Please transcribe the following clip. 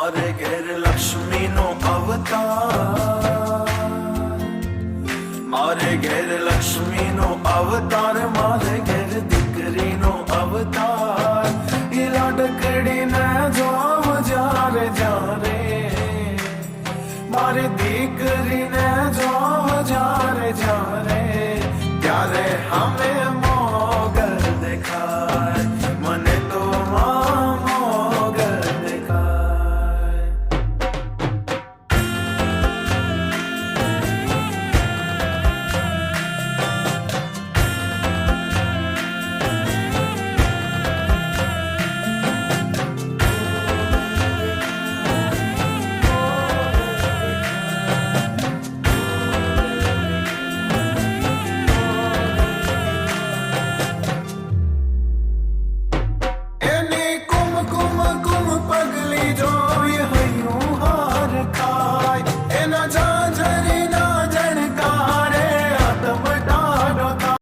મારે ઘેર લક્ષ્મીનો અવતાર, મારે ઘેર લક્ષ્મીનો અવતાર, મારે ઘેર દીકરીનો અવતાર. એ લાડકડીને જોવ જ્યારે જ્યારે, મારી દીકરીને જોવ જ્યારે જ્યારે, ત્યારે અમે